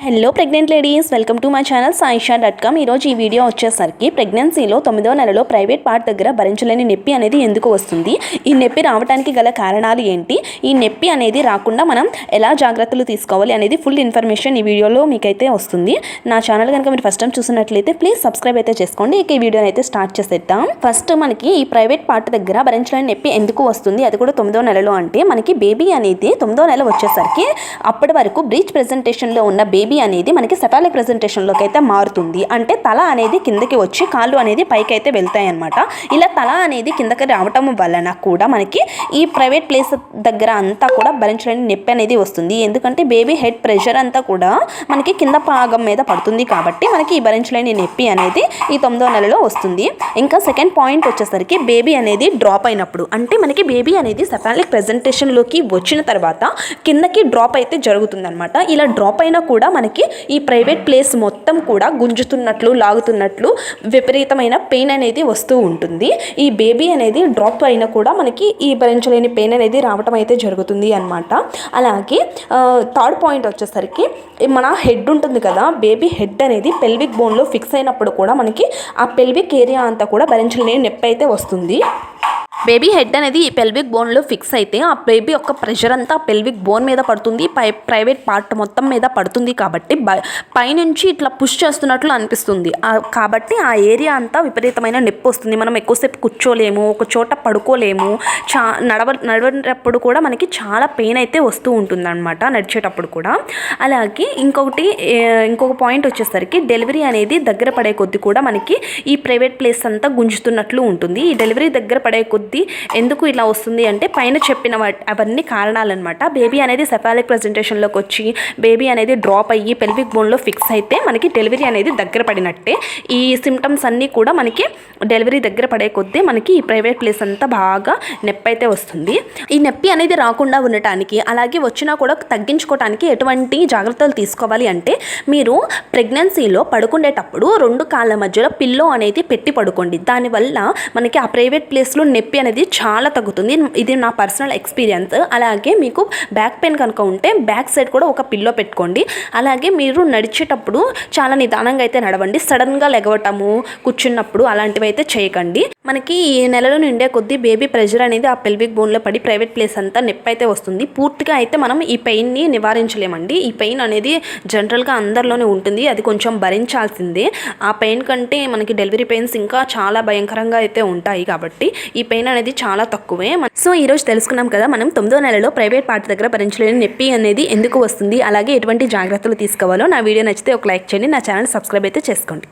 Hello pregnant ladies, welcome to my channel saisha.com. ఈరోజు ఈ video వచ్చేసరికి ప్రెగ్నెన్సీలో 9వ నెలలో ప్రైవేట్ పార్ట్ దగ్గర భరించలేని నొప్పి అనేది ఎందుకు వస్తుంది, ఈ నొప్పి రావడానికి గల కారణాలు ఏంటి, ఈ నొప్పి అనేది రాకుండా మనం ఎలా జాగ్రత్తలు తీసుకోవాలి అనేది ఫుల్ ఇన్ఫర్మేషన్ ఈ వీడియోలో మీకైతే వస్తుంది. నా ఛానల్ కనుక మీరు ఫస్ట్ టైం చూసినట్లయితే ప్లీజ్ సబ్స్క్రైబ్ అయితే చేసుకోండి. ఇక ఈ వీడియోని అయితే స్టార్ట్ చేసేద్దాం. ఫస్ట్ మనకి ఈ ప్రైవేట్ పార్ట్ దగ్గర భరించలేని నొప్పి ఎందుకు వస్తుంది, అది కూడా 9వ నెలలో. అంటే మనకి బేబీ అనేది 9వ నెల వచ్చేసరికి అప్పటి వరకు బ్రీచ్ ప్రెజెంటేషన్లో ఉన్న బేబీ అనేది మనకి సెఫాలిక్ ప్రెజెంటేషన్లోకి అయితే మారుతుంది. అంటే తల అనేది కిందకి వచ్చి కాళ్ళు అనేది పైకి అయితే వెళ్తాయి అనమాట. ఇలా తల అనేది కిందకి రావటం వలన కూడా మనకి ఈ ప్రైవేట్ ప్లేస్ దగ్గర అంతా కూడా భరించలేని నొప్పి అనేది వస్తుంది. ఎందుకంటే బేబీ హెడ్ ప్రెషర్ అంతా కూడా మనకి కింద భాగం మీద పడుతుంది కాబట్టి మనకి ఈ భరించలేని నొప్పి అనేది ఈ 9వ నెలలో వస్తుంది. ఇంకా సెకండ్ పాయింట్ వచ్చేసరికి బేబీ అనేది డ్రాప్ అయినప్పుడు, అంటే మనకి బేబీ అనేది సెఫాలిక్ ప్రెజెంటేషన్లోకి వచ్చిన తర్వాత కిందకి డ్రాప్ అయితే జరుగుతుంది అనమాట. ఇలా డ్రాప్ అయినా కూడా మనకి ఈ ప్రైవేట్ ప్లేస్ మొత్తం కూడా గుంజుతున్నట్లు లాగుతున్నట్లు విపరీతమైన పెయిన్ అనేది వస్తూ ఉంటుంది. ఈ బేబీ అనేది డ్రాప్ అయినా కూడా మనకి ఈ భరించలేని పెయిన్ అనేది రావటం అయితే జరుగుతుంది అనమాట. అలాగే థర్డ్ పాయింట్ వచ్చేసరికి మన హెడ్ ఉంటుంది కదా, బేబీ హెడ్ అనేది పెల్విక్ బోన్లో ఫిక్స్ అయినప్పుడు కూడా మనకి ఆ పెల్విక్ ఏరియా అంతా కూడా భరించలేని నొప్పి అయితే వస్తుంది. బేబీ హెడ్ అనేది ఈ పెల్విక్ బోన్లో ఫిక్స్ అయితే ఆ బేబీ యొక్క ప్రెషర్ అంతా పెల్విక్ బోన్ మీద పడుతుంది, ప్రైవేట్ పార్ట్ మొత్తం మీద పడుతుంది. కాబట్టి పైనుంచి ఇట్లా పుష్ చేస్తున్నట్లు అనిపిస్తుంది. కాబట్టి ఆ ఏరియా అంతా విపరీతమైన నొప్పి వస్తుంది. మనం ఎక్కువసేపు కూర్చోలేము, ఒక చోట పడుకోలేము, నడవేటప్పుడు కూడా మనకి చాలా పెయిన్ అయితే వస్తూ ఉంటుంది అనమాట, నడిచేటప్పుడు కూడా. అలాగే ఇంకొక పాయింట్ వచ్చేసరికి డెలివరీ అనేది దగ్గర పడే కొద్దీ కూడా మనకి ఈ ప్రైవేట్ ప్లేస్ అంతా గుంజుతున్నట్లు ఉంటుంది. ఈ డెలివరీ దగ్గర పడే కొద్దీ ఎందుకు ఇలా వస్తుంది అంటే పైన చెప్పిన అవన్నీ కారణాలన్నమాట. బేబీ అనేది సెఫాలిక్ ప్రెజెంటేషన్లోకి వచ్చి బేబీ అనేది డ్రాప్ అయ్యి పెల్విక్ బోన్లో ఫిక్స్ అయితే మనకి డెలివరీ అనేది దగ్గర పడినట్టే. ఈ సిమ్టమ్స్ అన్నీ కూడా మనకి డెలివరీ దగ్గర పడే కొద్దీ మనకి ఈ ప్రైవేట్ ప్లేస్ అంతా బాగా నొప్పి అయితే వస్తుంది. ఈ నొప్పి అనేది రాకుండా ఉండటానికి, అలాగే వచ్చినా కూడా తగ్గించుకోవడానికి ఎటువంటి జాగ్రత్తలు తీసుకోవాలి అంటే, మీరు ప్రెగ్నెన్సీలో పడుకునేటప్పుడు 2 కాళ్ళ మధ్యలో పిల్లో అనేది పెట్టి పడుకోండి. దానివల్ల మనకి ఆ ప్రైవేట్ ప్లేస్లో నొప్పి అనేది చాలా తగ్గుతుంది. ఇది నా పర్సనల్ ఎక్స్పీరియన్స్. అలాగే మీకు బ్యాక్ పెయిన్ కనుక ఉంటే బ్యాక్ సైడ్ కూడా ఒక పిల్లో పెట్టుకోండి. అలాగే మీరు నడిచేటప్పుడు చాలా నిదానంగా అయితే నడవండి. సడన్గా లెగవటము, కూర్చున్నప్పుడు అలాంటివి అయితే చేయకండి. మనకి ఈ నెలలో నిండే కొద్దీ బేబీ ప్రెషర్ అనేది ఆ పెల్విక్ బోన్లో పడి ప్రైవేట్ ప్లేస్ అంతా నొప్పి అయితే వస్తుంది. పూర్తిగా అయితే మనం ఈ పెయిన్ని నివారించలేమండి. ఈ పెయిన్ అనేది జనరల్గా అందరిలోనే ఉంటుంది, అది కొంచెం భరించాల్సిందే. ఆ పెయిన్ కంటే మనకి డెలివరీ పెయిన్స్ ఇంకా చాలా భయంకరంగా అయితే ఉంటాయి కాబట్టి ఈ పెయిన్ అనేది చాలా తక్కువే. సో ఈరోజు తెలుసుకున్నాం కదా మనం 9వ నెలలో ప్రైవేట్ పార్ట్ దగ్గర భరించలేని నొప్పి అనేది ఎందుకు వస్తుంది, అలాగే ఎటువంటి జాగ్రత్తలు తీసుకోవాలో. నా వీడియో నచ్చితే ఒక లైక్ చేయండి, నా ఛానల్ సబ్స్క్రైబ్ అయితే చేసుకోండి.